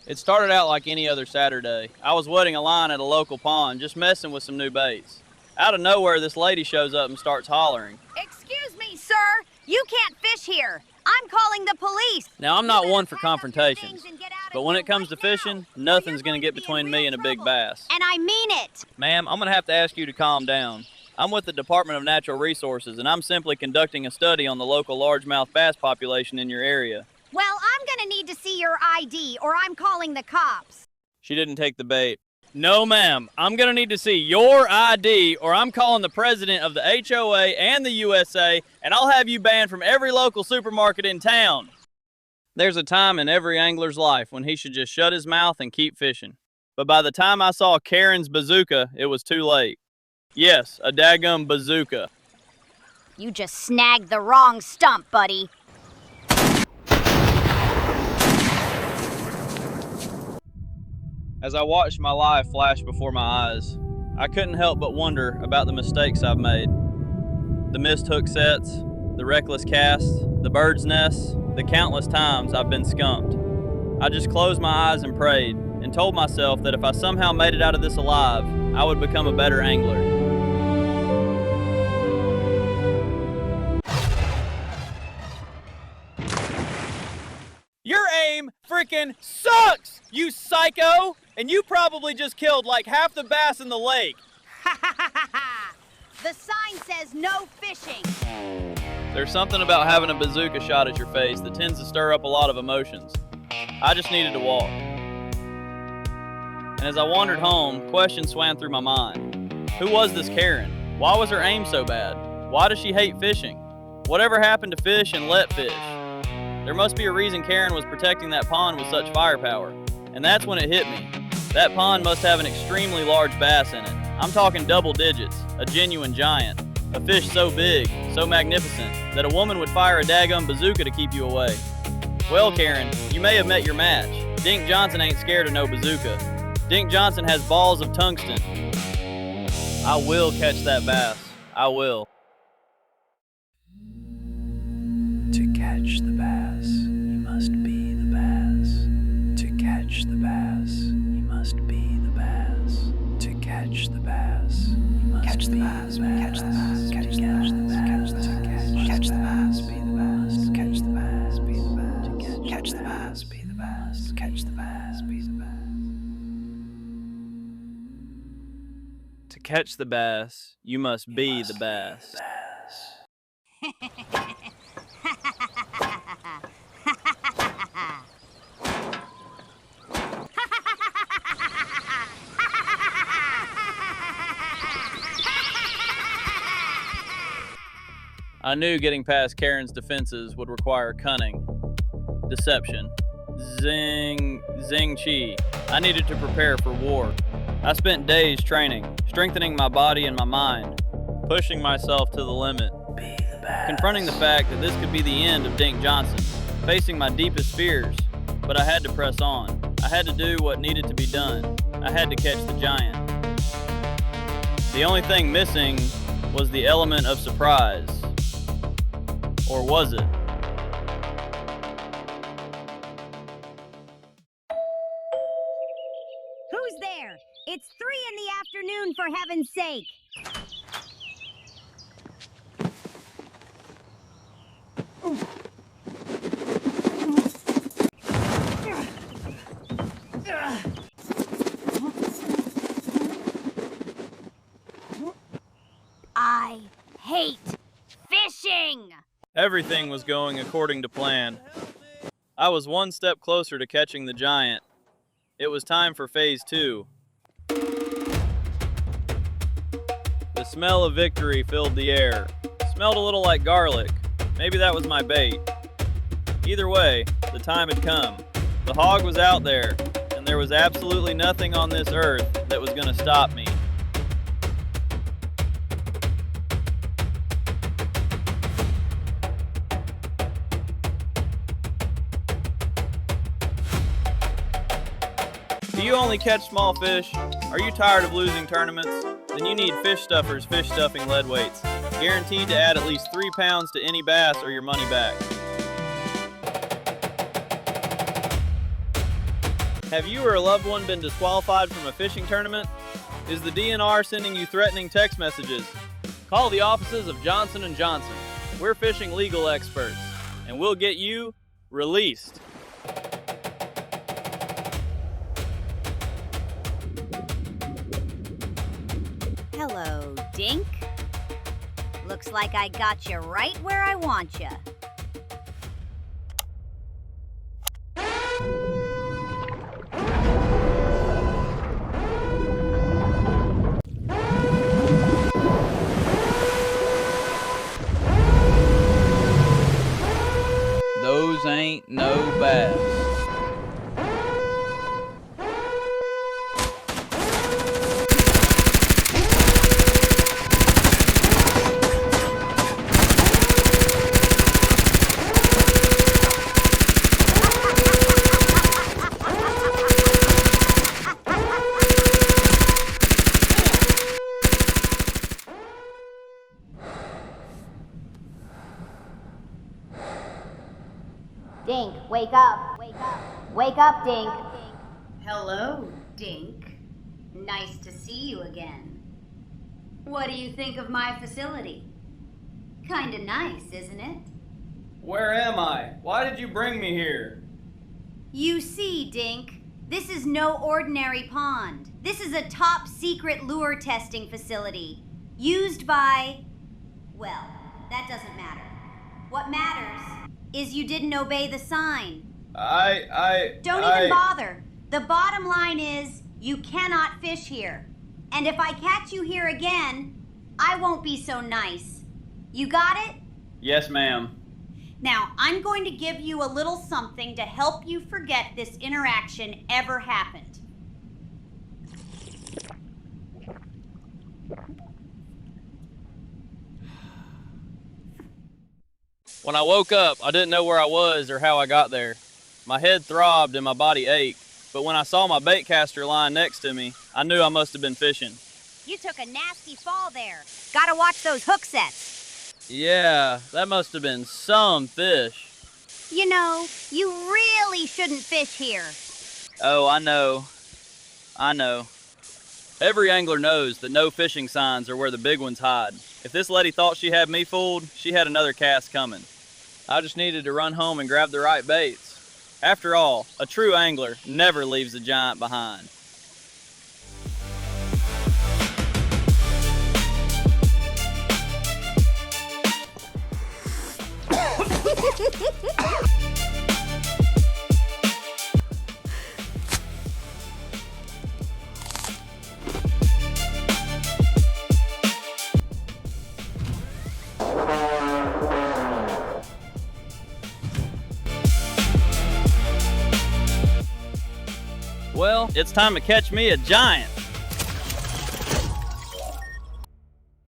It started out like any other Saturday. I was wetting a line at a local pond, just messing with some new baits. Out of nowhere, this lady shows up and starts hollering. Excuse me, sir. You can't fish here. I'm calling the police. Now, I'm not one for confrontations, but when it comes to fishing, nothing's going to get between me and a big bass. And I mean it. Ma'am, I'm going to have to ask you to calm down. I'm with the Department of Natural Resources, and I'm simply conducting a study on the local largemouth bass population in your area. Well, I'm gonna need to see your ID, or I'm calling the cops. She didn't take the bait. No, ma'am. I'm going to need to see your ID, or I'm calling the president of the HOA and the USA, and I'll have you banned from every local supermarket in town. There's a time in every angler's life when he should just shut his mouth and keep fishing. But by the time I saw Karen's bazooka, it was too late. Yes, a daggum bazooka. You just snagged the wrong stump, buddy. As I watched my life flash before my eyes, I couldn't help but wonder about the mistakes I've made. The missed hook sets, the reckless casts, the bird's nests, the countless times I've been skunked. I just closed my eyes and prayed, and told myself that if I somehow made it out of this alive, I would become a better angler. Your aim freaking sucks, you psycho! And you probably just killed like half the bass in the lake. The sign says no fishing. There's something about having a bazooka shot at your face that tends to stir up a lot of emotions. I just needed to walk. And as I wandered home, questions swam through my mind. Who was this Karen? Why was her aim so bad? Why does she hate fishing? Whatever happened to fish and let fish? There must be a reason Karen was protecting that pond with such firepower. And that's when it hit me. That pond must have an extremely large bass in it. I'm talking double digits, a genuine giant. A fish so big, so magnificent, that a woman would fire a daggum bazooka to keep you away. Well, Karen, you may have met your match. Dink Johnson ain't scared of no bazooka. Dink Johnson has balls of tungsten. I will catch that bass. I will. To catch the bass, you must be the bass. To catch the bass, you must be the bass. To catch the bass, you must catch the bass, catch the bass, catch the bass, catch the bass, be the bass, catch the bass, be the bass, catch the bass, be the bass, catch the bass, be the bass. To catch the bass, you must be the bass. I knew getting past Karen's defenses would require cunning, deception, zing chi. I needed to prepare for war. I spent days training, strengthening my body and my mind, pushing myself to the limit, confronting the fact that this could be the end of Dink Johnson, facing my deepest fears. But I had to press on. I had to do what needed to be done. I had to catch the giant. The only thing missing was the element of surprise. Or was it? Who's there? It's 3 in the afternoon, for heaven's sake. I hate fishing. Everything was going according to plan. I was one step closer to catching the giant. It was time for phase 2. The smell of victory filled the air. Smelled a little like garlic. Maybe that was my bait. Either way, the time had come. The hog was out there, and there was absolutely nothing on this earth that was going to stop me. Do you only catch small fish? Are you tired of losing tournaments? Then you need Fish Stufferz fish stuffing lead weights. Guaranteed to add at least 3 pounds to any bass or your money back. Have you or a loved one been disqualified from a fishing tournament? Is the DNR sending you threatening text messages? Call the offices of Johnson & Johnson. We're fishing legal experts, and we'll get you released. Hello, Dink. Looks like I got you right where I want you. Those ain't no bass. Dink, wake up. Wake up. Wake up, Dink. Hello, Dink. Nice to see you again. What do you think of my facility? Kinda nice, isn't it? Where am I? Why did you bring me here? You see, Dink, this is no ordinary pond. This is a top secret lure testing facility. Used by... well, that doesn't matter. What matters is you didn't obey the sign. Don't even bother. The bottom line is you cannot fish here. And if I catch you here again, I won't be so nice. You got it? Yes, ma'am. Now, I'm going to give you a little something to help you forget this interaction ever happened. When I woke up, I didn't know where I was or how I got there. My head throbbed and my body ached, but when I saw my bait caster lying next to me, I knew I must have been fishing. You took a nasty fall there. Gotta watch those hook sets. Yeah, that must have been some fish. You know, you really shouldn't fish here. Oh, I know. Every angler knows that no fishing signs are where the big ones hide. If this lady thought she had me fooled, she had another cast coming. I just needed to run home and grab the right baits. After all, a true angler never leaves a giant behind. Well, it's time to catch me a giant.